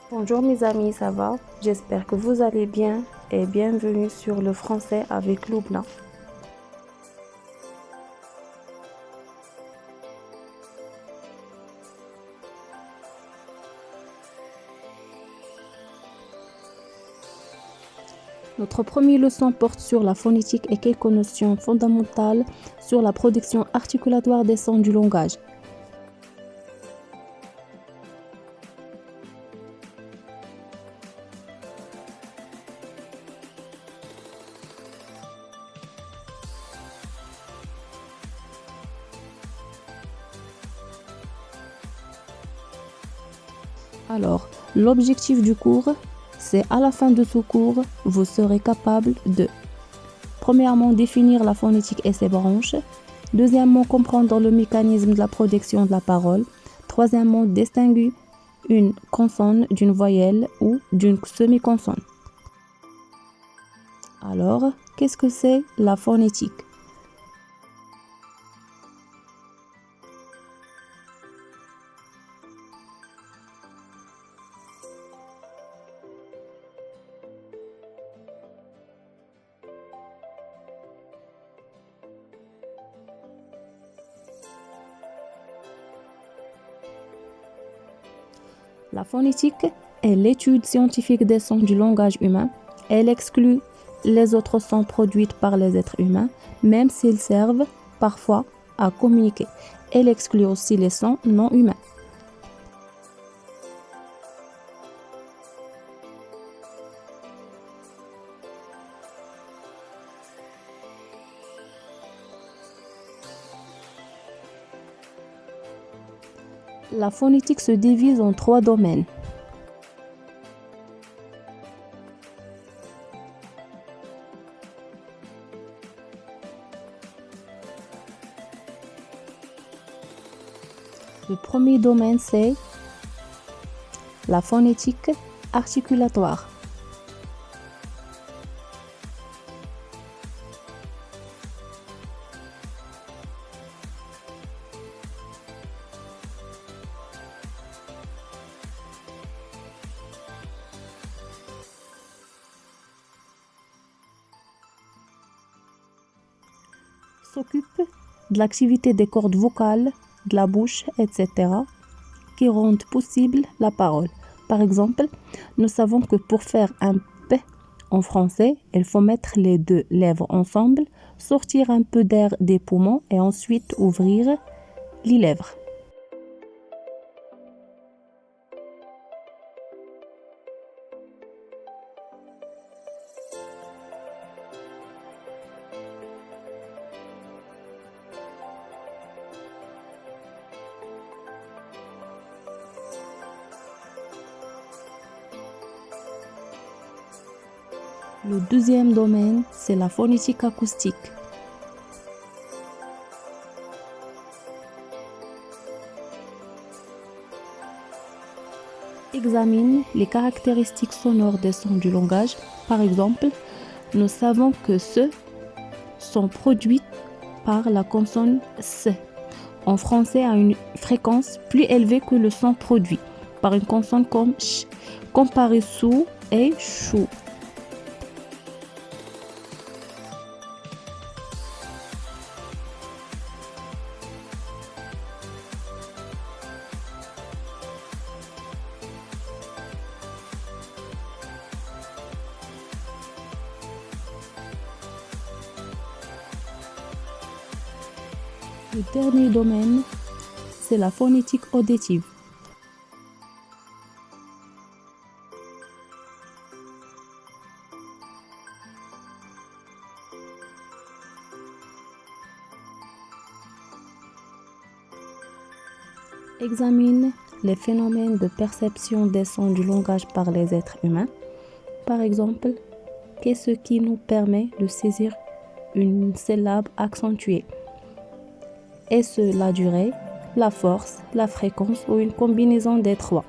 Bonjour mes amis, ça va? J'espère que vous allez bien et bienvenue sur le français avec Loubna. Notre première leçon porte sur la phonétique et quelques notions fondamentales sur la production articulatoire des sons du langage. Alors, l'objectif du cours, c'est à la fin de ce cours, vous serez capable de, premièrement, définir la phonétique et ses branches. Deuxièmement, comprendre le mécanisme de la production de la parole. Troisièmement, distinguer une consonne d'une voyelle ou d'une semi-consonne. Alors, qu'est-ce que c'est la phonétique? La phonétique est l'étude scientifique des sons du langage humain. Elle exclut les autres sons produits par les êtres humains, même s'ils servent parfois à communiquer. Elle exclut aussi les sons non humains. La phonétique se divise en 3 domaines. Le premier domaine, c'est la phonétique articulatoire. S'occupe de l'activité des cordes vocales, de la bouche, etc., qui rendent possible la parole. Par exemple, nous savons que pour faire un P en français, il faut mettre les 2 lèvres ensemble, sortir un peu d'air des poumons et ensuite ouvrir les lèvres. Le deuxième domaine, c'est la phonétique acoustique. Examine les caractéristiques sonores des sons du langage. Par exemple, nous savons que ceux sont produits par la consonne S. En français, à une fréquence plus élevée que le son produit par une consonne comme ch, comparé sous et chou. Le dernier domaine, c'est la phonétique auditive. Examine les phénomènes de perception des sons du langage par les êtres humains. Par exemple, qu'est-ce qui nous permet de saisir une syllabe accentuée? Est-ce la durée, la force, la fréquence ou une combinaison des 3?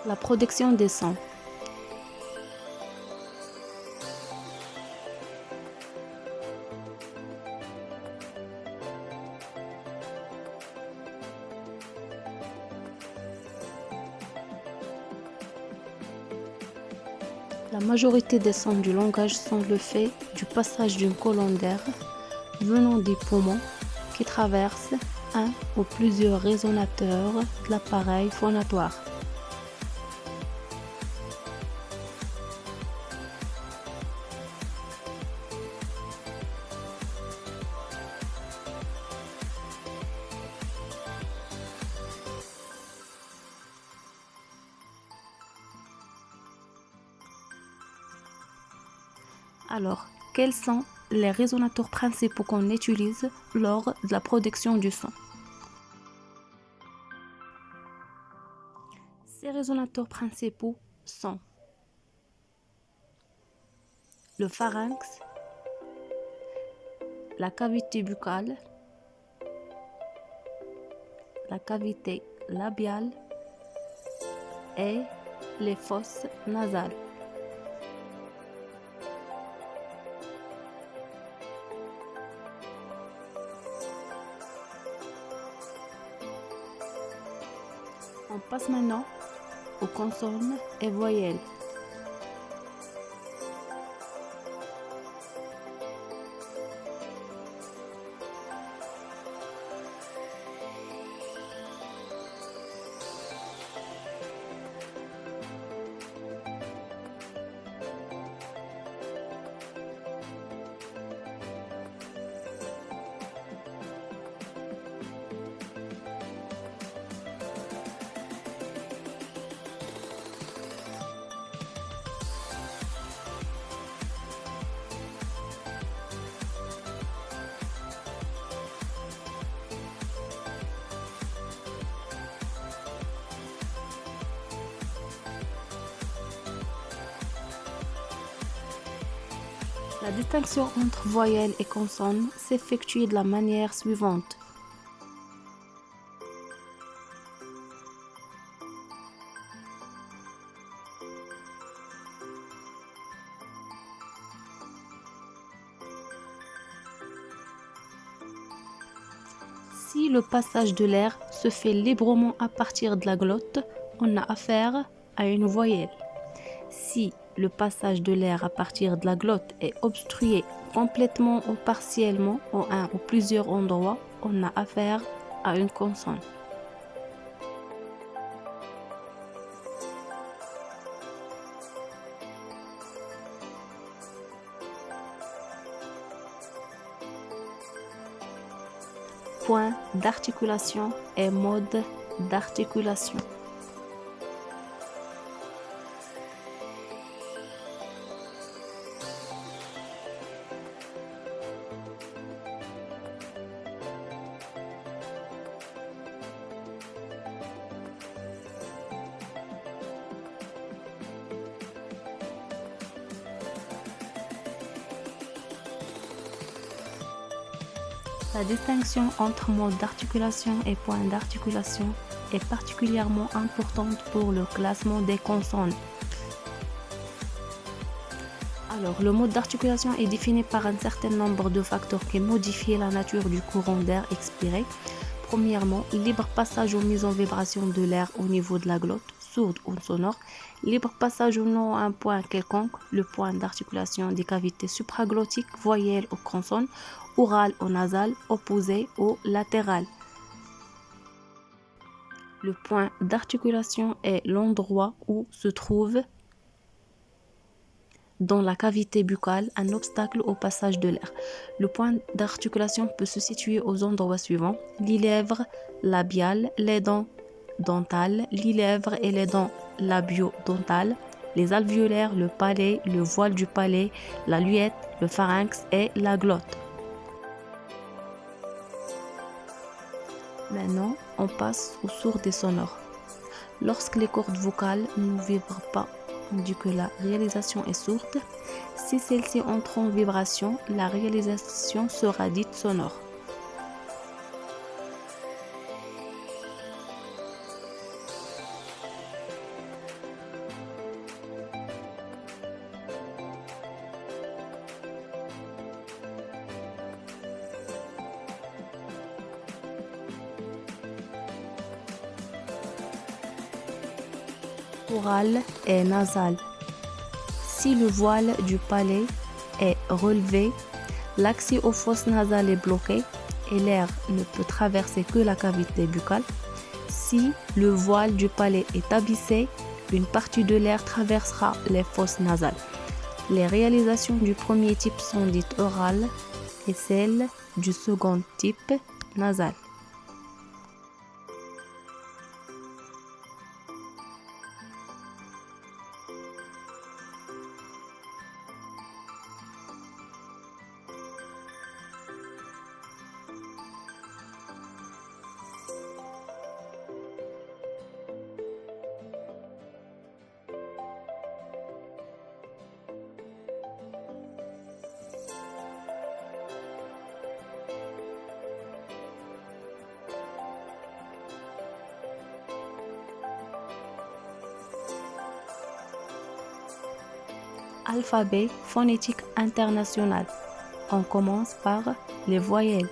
La production des sons. La majorité des sons du langage sont le fait du passage d'une colonne d'air venant des poumons qui traverse un ou plusieurs résonateurs de l'appareil phonatoire. Alors, quels sont les résonateurs principaux qu'on utilise lors de la production du son? Ces résonateurs principaux sont le pharynx, la cavité buccale, la cavité labiale et les fosses nasales. On passe maintenant aux consonnes et voyelles. La distinction entre voyelles et consonnes s'effectue de la manière suivante. Si le passage de l'air se fait librement à partir de la glotte, on a affaire à une voyelle. Si le passage de l'air à partir de la glotte est obstrué complètement ou partiellement en un ou plusieurs endroits, on a affaire à une consonne. Point d'articulation et mode d'articulation. La distinction entre mode d'articulation et point d'articulation est particulièrement importante pour le classement des consonnes. Alors, le mode d'articulation est défini par un certain nombre de facteurs qui modifient la nature du courant d'air expiré. Premièrement, libre passage ou mise en vibration de l'air au niveau de la glotte, sourde ou sonore. Libre passage ou non à un point quelconque, le point d'articulation des cavités supraglottiques, voyelles ou consonnes, orales ou nasales, opposées ou latérales. Le point d'articulation est l'endroit où se trouve dans la cavité buccale un obstacle au passage de l'air. Le point d'articulation peut se situer aux endroits suivants: les lèvres labiales, les dents dentales, les lèvres et les dents labio-dentales, les alvéolaires, le palais, le voile du palais, la luette, le pharynx et la glotte. Maintenant, on passe aux sourdes et sonores. Lorsque les cordes vocales ne vibrent pas, on dit que la réalisation est sourde. Si celle-ci entre en vibration, la réalisation sera dite sonore. Oral et nasal. Si le voile du palais est relevé, l'accès aux fosses nasales est bloqué et l'air ne peut traverser que la cavité buccale. Si le voile du palais est abaissé, une partie de l'air traversera les fosses nasales. Les réalisations du premier type sont dites orales et celles du second type nasal. Alphabet phonétique international. On commence par les voyelles.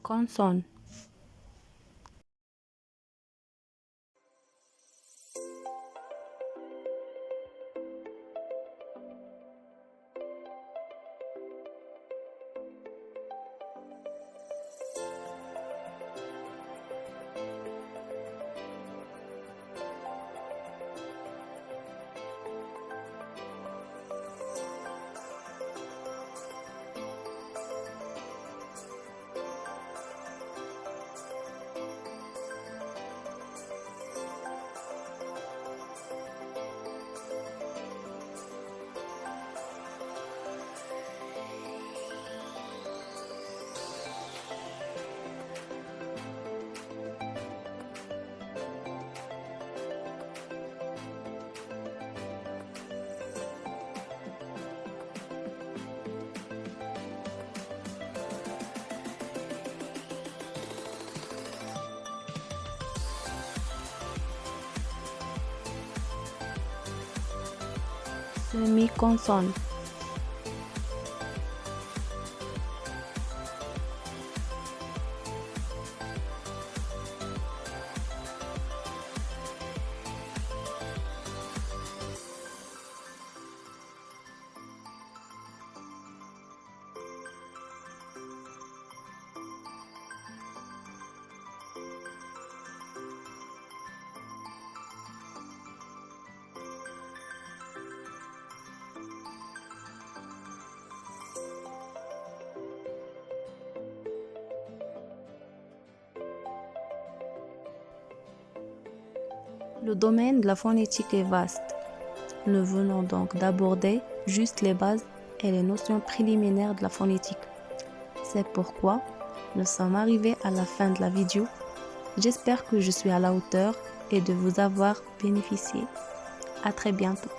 Consonne. Semi-consonne. Le domaine de la phonétique est vaste. Nous venons donc d'aborder juste les bases et les notions préliminaires de la phonétique. C'est pourquoi nous sommes arrivés à la fin de la vidéo. J'espère que je suis à la hauteur et de vous avoir bénéficié. À très bientôt.